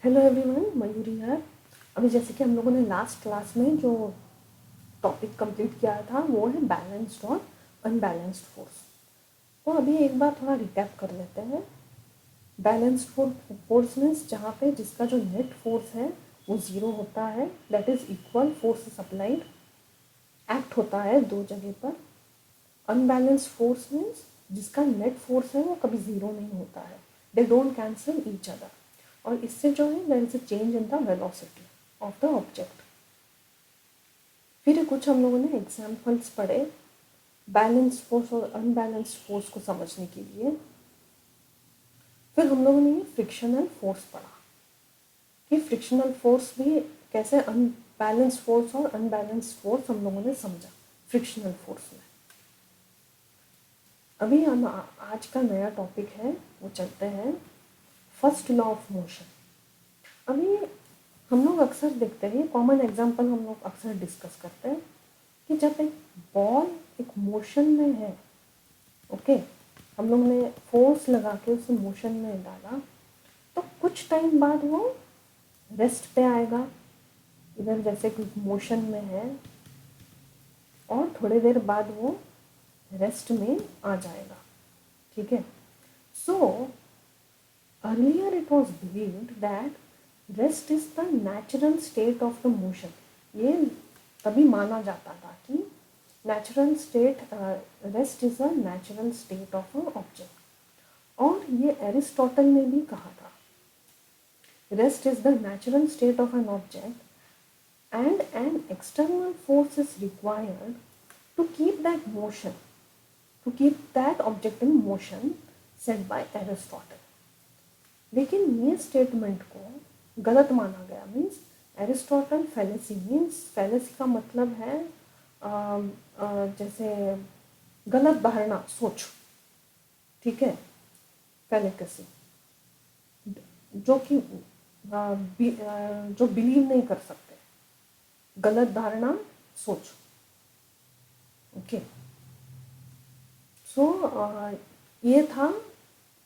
Hello everyone, Mayuri है। अभी जैसे कि हम लोगों ने लास्ट क्लास में जो टॉपिक कंप्लीट किया था वो है बैलेंस्ड और अनबैलेंस्ड फोर्स। तो अभी एक बार थोड़ा रिकैप कर लेते हैं। बैलेंस्ड फोर्स मीन्स जहाँ पे जिसका जो नेट फोर्स है वो ज़ीरो होता है, that is equal force supplied, act होता है दो जगह पर। अनबैलेंस्ड फोर्स मीन्स जिसका नेट फोर्स है वो कभी ज़ीरो नहीं होता है, they don't cancel each other. और इससे जो है there is a change in the velocity of the object. फिर कुछ हम लोगों ने एग्जाम्पल्स पढ़े बैलेंस्ड फोर्स और अनबैलेंस्ड फोर्स को समझने के लिए। फिर हम लोगों ने ये फ्रिक्शनल फोर्स पढ़ा कि फ्रिक्शनल फोर्स भी कैसे अनबैलेंस्ड फोर्स और अनबैलेंस्ड फोर्स हम लोगों ने समझा फ्रिक्शनल फोर्स में। अभी हम आज का नया टॉपिक है वो चलते हैं फर्स्ट लॉ ऑफ मोशन। अभी हम लोग अक्सर देखते हैं, कॉमन एग्जांपल हम लोग अक्सर डिस्कस करते हैं कि जब एक बॉल एक मोशन में है, ओके, हम लोग ने फोर्स लगा के उसे मोशन में डाला, तो कुछ टाइम बाद वो रेस्ट पे आएगा, इधर जैसे कुछ मोशन में है, और थोड़ी देर बाद वो रेस्ट में आ जाएगा। ठीक है। So earlier it was believed that rest is the natural state of the motion. ये तभी माना जाता था कि natural state, rest is a natural state of a object. और ये एरिस्टोटल ने भी कहा था, rest is the natural state of an object and an external force is required to keep that motion, to keep that object in motion, said by Aristotle. लेकिन ये statement को गलत माना गया। Means Aristotle fallacy, means fallacy का मतलब है जैसे गलत धारणा, सोच। ठीक है। फैलेसी जो कि जो बिलीव नहीं कर सकते, गलत धारणा, सोच। ओके। सो ये था,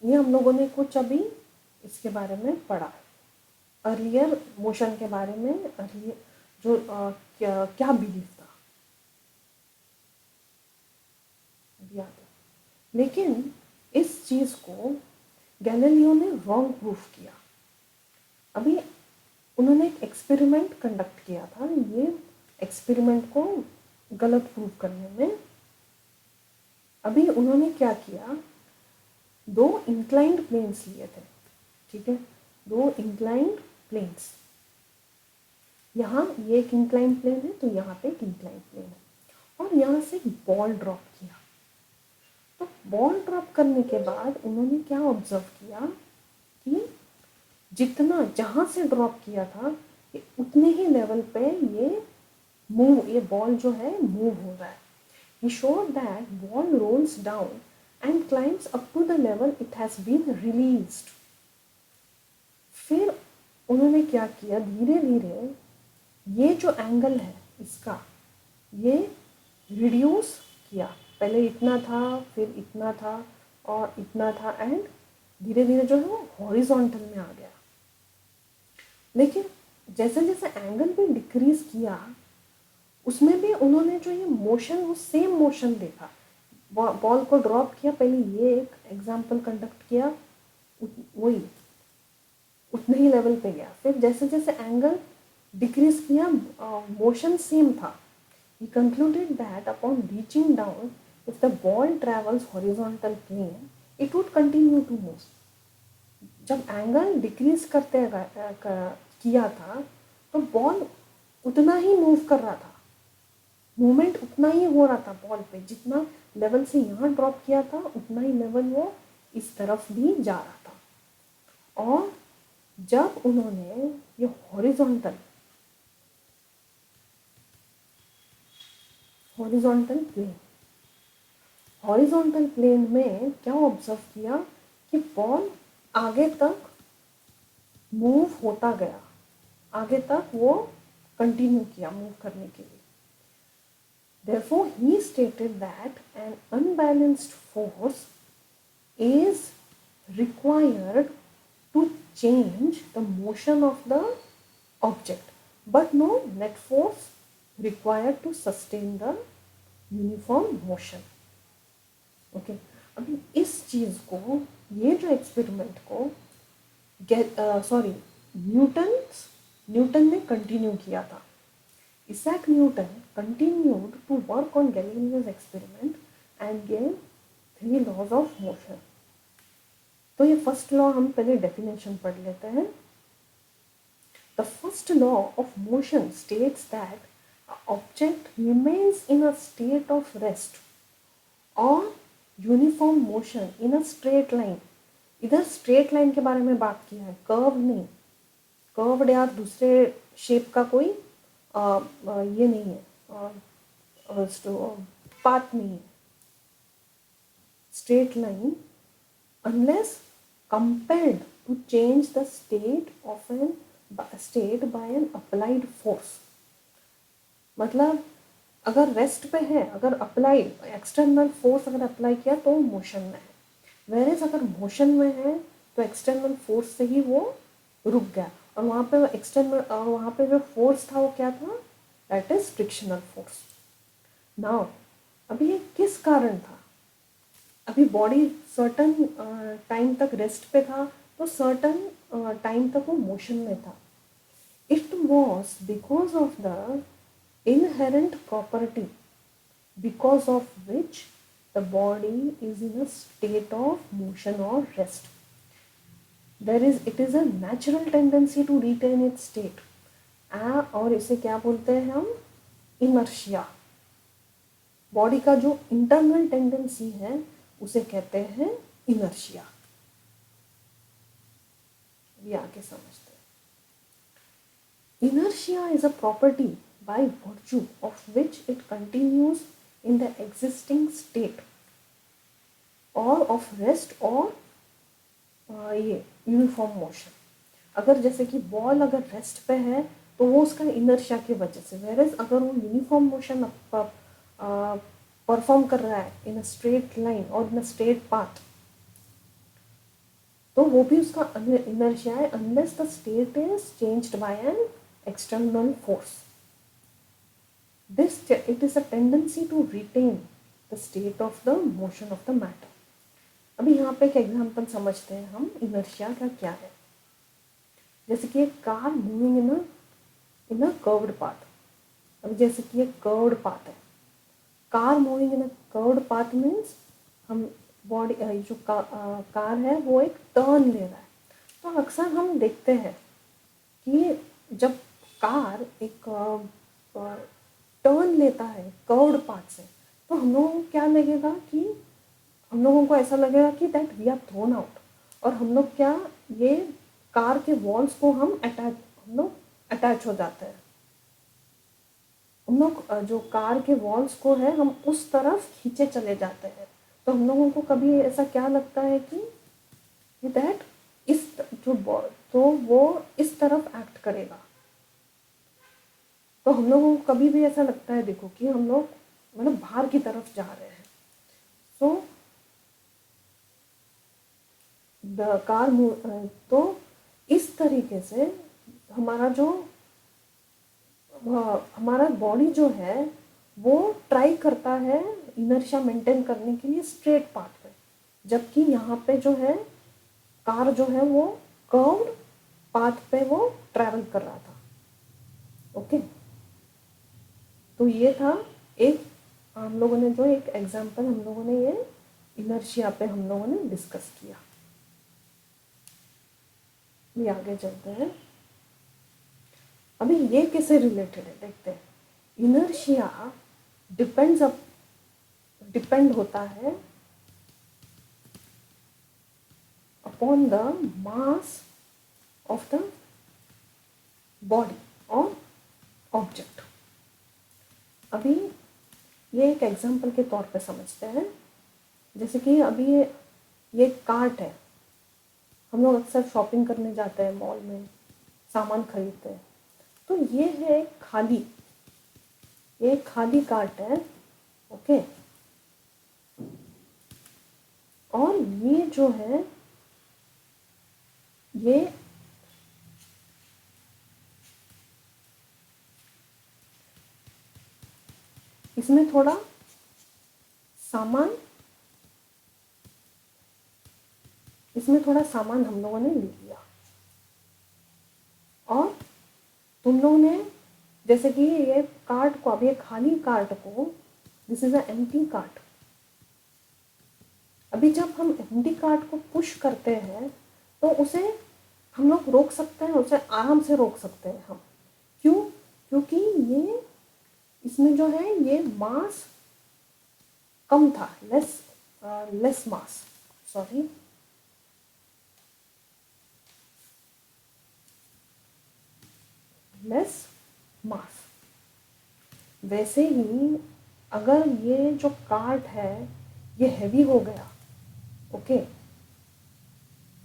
ये हम लोगों ने कुछ अभी इसके बारे में पढ़ा है, अर्लियर मोशन के बारे में। अर्लियर जो क्या बिलीव था अभी याद है। लेकिन इस चीज़ को गैलीलियो ने रॉन्ग प्रूफ किया। अभी उन्होंने एक एक्सपेरिमेंट कंडक्ट किया था, ये एक्सपेरिमेंट को गलत प्रूफ करने में। अभी उन्होंने क्या किया, दो इंक्लाइंड प्लेन्स लिए थे। ठीक है। दो इंक्लाइंड प्लेन्स, यहाँ ये एक इंक्लाइंड प्लेन है तो यहाँ पे एक इंक्लाइंड प्लेन है, और यहाँ से एक बॉल ड्रॉप किया। तो बॉल ड्रॉप करने के बाद उन्होंने क्या ऑब्जर्व किया कि जितना जहाँ से ड्रॉप किया था उतने ही लेवल पे ये बॉल जो है मूव हो रहा है। He showed that ball rolls down and climbs up to the level it has been released. फिर उन्होंने क्या किया, धीरे धीरे ये जो एंगल है इसका, ये रिड्यूस किया। पहले इतना था, फिर इतना था, और इतना था, एंड धीरे धीरे जो है वो हॉरिजॉन्टल में आ गया। लेकिन जैसे जैसे एंगल भी डिक्रीज किया, उसमें भी उन्होंने जो ये मोशन, वो सेम मोशन देखा। बॉल को ड्रॉप किया, पहले ये एक एग्जाम्पल कंडक्ट किया, वही उतने ही लेवल पे गया। फिर जैसे जैसे एंगल डिक्रीज किया, मोशन सेम था। He concluded that upon reaching down, if the ball travels horizontal plane, it would continue to move. जब एंगल डिक्रीज किया था तो बॉल उतना ही मूव कर रहा था, मूवमेंट उतना ही हो रहा था बॉल पे, जितना लेवल से यहाँ ड्रॉप किया था उतना ही लेवल वो इस तरफ भी जा रहा था। और जब उन्होंने ये हॉरिजॉन्टल प्लेन में क्या ऑब्जर्व किया कि बॉल आगे तक मूव होता गया, आगे तक वो कंटिन्यू किया मूव करने के लिए। Therefore, he stated that an unbalanced force is required to change the motion of the object, but no net force required to sustain the uniform motion. Okay अभी इस चीज़ को, ये जो एक्सपेरिमेंट को न्यूटन ने कंटिन्यू किया था. Isaac Newton continued to work on Galileo's experiment and gave 3 laws of motion. तो ये फर्स्ट लॉ हम पहले डेफिनेशन पढ़ लेते हैं. The first law of motion states that an object remains in a state of rest or uniform motion in a straight line. इधर straight line के बारे में बात किया है, कर्व नहीं. कर्व्ड या दूसरे शेप का कोई ये नहीं है, पाथ नहीं है. Straight line unless compelled to change the state by an applied force. मतलब अगर रेस्ट पे है, अगर अप्लाइड एक्सटर्नल फोर्स अगर अप्लाई किया तो मोशन में है. वेरेज अगर मोशन में है तो एक्सटर्नल फोर्स से ही वो रुक गया, और वहाँ पे जो फोर्स था वो क्या था, that is frictional force. Now अभी ये किस कारण था, अभी बॉडी सर्टन टाइम तक रेस्ट पे था तो सर्टन टाइम तक वो मोशन में था. It was because of the inherent property because of which the body is in a state of motion or rest. It is a natural tendency to retain its state. और इसे क्या बोलते हैं हम, inertia. बॉडी का जो internal tendency है उसे कहते हैं inertia. ये आगे समझते हैं. Inertia is a property by virtue of which it continues in the existing state or of rest or ये यूनिफॉर्म मोशन. अगर जैसे कि बॉल अगर रेस्ट पे है तो वो उसका इनर्शिया की वजह से, वेरेज अगर वो यूनिफॉर्म मोशन परफॉर्म कर रहा है इन अ स्ट्रेट लाइन और इन अ स्ट्रेट पाथ, तो वो भी उसका इनर्शिया है unless the state is changed by N external force. It is a tendency to retain the state of the motion of the matter. अभी यहाँ पे एक एग्जाम्पल समझते हैं हम इनर्शिया का क्या है. जैसे कि एक car moving in a curved path. अभी जैसे कि एक कर्व्ड पाथ है, car moving in a curved path means हम बॉडी जो कार है वो एक टर्न ले रहा है. तो अक्सर हम देखते हैं कि जब कार एक टर्न लेता है कर्व्ड पाथ से, तो हम लोगों को क्या लगेगा कि हम लोगों को ऐसा लगेगा कि that we are thrown out, और हम लोग क्या ये कार के वॉल्स को हम लोग अटैच हो जाते हैं. हम लोग जो कार के वॉल्स को है हम उस तरफ खींचे चले जाते हैं. तो हम लोगों को कभी ऐसा क्या लगता है कि दैट तो वो इस तरफ एक्ट करेगा. तो हम लोगों को कभी भी ऐसा लगता है, देखो कि हम लोग मतलब बाहर की तरफ जा रहे हैं. सो द कार तो इस तरीके से हमारा बॉडी जो है वो ट्राई करता है इनर्शिया मेंटेन करने के लिए स्ट्रेट पाथ पे, जबकि यहाँ पे जो है कार जो है वो कर्व्ड पाथ पे वो ट्रैवल कर रहा था. ओके तो ये था एक हम लोगों ने जो एक एग्जाम्पल हम लोगों ने ये इनर्शिया पे हम लोगों ने डिस्कस किया. ये आगे चलते हैं. अभी ये कैसे रिलेटेड है देखते हैं. इनर्शिया डिपेंड होता है upon the mass of the body और ऑब्जेक्ट. अभी ये एक एग्जाम्पल के तौर पे समझते हैं. जैसे कि अभी ये कार्ट है, हम लोग अक्सर शॉपिंग करने जाते हैं, मॉल में सामान खरीदते हैं. तो ये है ये खाली कार्ट है. ओके और ये जो है ये इसमें थोड़ा सामान हम लोगों ने ले लिया, और तुम लोगों ने जैसे कि ये कार्ट को, अब ये खाली कार्ट को, this is a empty cart, अभी जब हम एम्प्टी कार्ट को पुश करते हैं तो उसे हम लोग रोक सकते हैं, उसे आराम से रोक सकते हैं हम। क्यों? क्योंकि ये इसमें जो है ये मास कम था, लेस मास, सॉरी, लेस मास। वैसे ही अगर ये जो कार्ट है ये हैवी हो गया, ओके,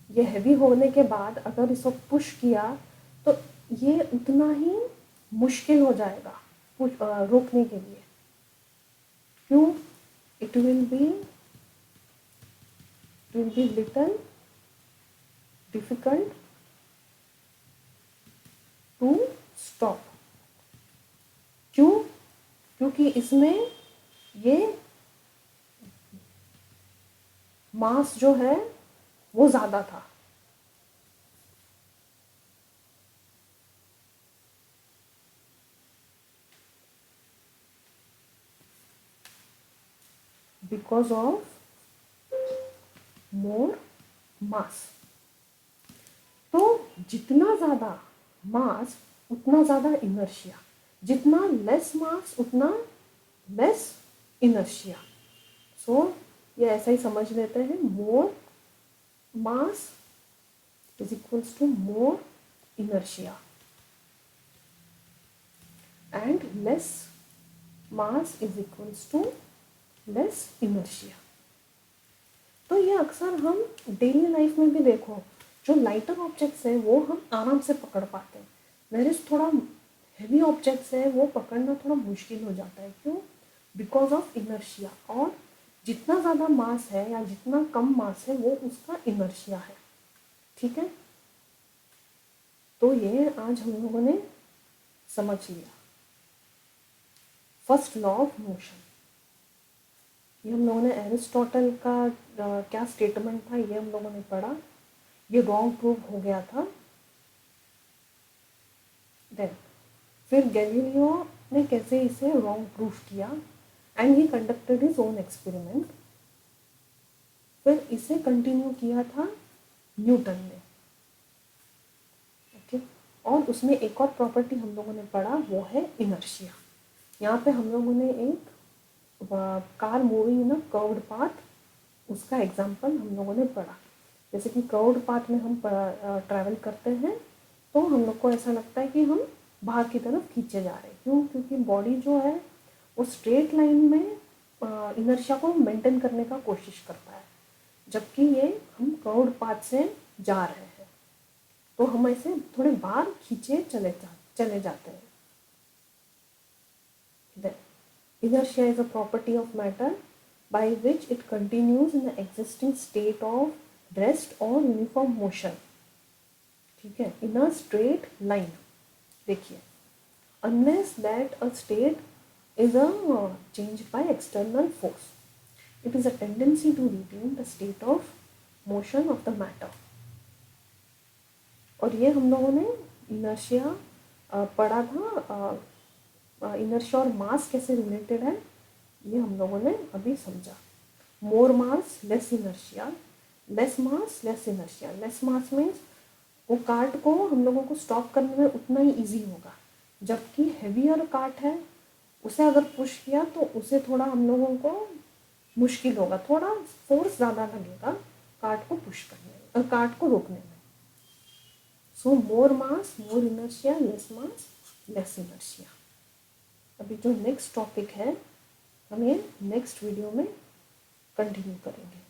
ये हैवी होने के बाद अगर इसको पुश किया तो ये उतना ही मुश्किल हो जाएगा रोकने के लिए। क्यों? It will be little difficult to stop. क्यों? क्योंकि इसमें ये मास जो है वो ज़्यादा था। बिकॉज ऑफ मोर मास। तो जितना ज़्यादा मास उतना ज़्यादा इनर्शिया, जितना लेस मास उतना लेस इनर्शिया। सो ये ऐसा ही समझ लेते हैं, मोर मास is equals to more inertia and less mass is equals to less inertia। तो ये अक्सर हम डेली लाइफ में भी देखो, जो लाइटर ऑब्जेक्ट्स हैं वो हम आराम से पकड़ पाते हैं, वेरिस थोड़ा हैवी ऑब्जेक्ट्स है वो पकड़ना थोड़ा मुश्किल हो जाता है। क्यों? Because of inertia. और जितना ज़्यादा मास है या जितना कम मास है वो उसका इनर्शिया है। ठीक है, तो ये आज हम लोगों ने समझ लिया फर्स्ट लॉ ऑफ मोशन। ये हम लोगों ने एरिस्टोटल का क्या स्टेटमेंट था ये हम लोगों ने पढ़ा, ये रॉन्ग प्रूव हो गया था। देन फिर गैलीलियो ने कैसे इसे रॉन्ग प्रूव किया, and he conducted his own experiment. फिर इसे कंटिन्यू किया था न्यूटन ने, ओके। और उसमें एक और प्रॉपर्टी हम लोगों ने पढ़ा, वो है इनर्शिया। यहाँ पे हम लोगों ने एक car moving in a curved path, उसका एग्जाम्पल हम लोगों ने पढ़ा। जैसे कि कर्व्ड पाथ में हम ट्रैवल करते हैं तो हम लोग को ऐसा लगता है कि हम बाहर की तरफ खींचे जा रहे हैं। क्यों? क्योंकि बॉडी जो है वो स्ट्रेट लाइन में इनर्शिया को मेंटेन करने का कोशिश करता है, जबकि ये हम कर्व्ड पाथ से जा रहे हैं तो हम ऐसे थोड़े बाहर खींचे चले जाते हैं। Then, inertia is a property of matter by which it continues in the existing state of rest or uniform motion, ठीक है, in a straight line। देखिए, unless that a state is a changed by external force, it is a tendency to retain the state of motion of the matter। और ये हम लोगों ने inertia पढ़ा था, इनर्शिया और मास कैसे रिलेटेड है ये हम लोगों ने अभी समझा। More mass less inertia, less mass less inertia. Less mass means वो कार्ट को हम लोगों को स्टॉप करने में उतना ही इजी होगा, जबकि हैवियर कार्ट है उसे अगर पुश किया तो उसे थोड़ा हम लोगों को मुश्किल होगा, थोड़ा फोर्स ज़्यादा लगेगा कार्ट को पुश करने में, कार्ट को रोकने में। So more mass more inertia, less mass less inertia. अभी जो नेक्स्ट टॉपिक है हम ये नेक्स्ट वीडियो में कंटिन्यू करेंगे।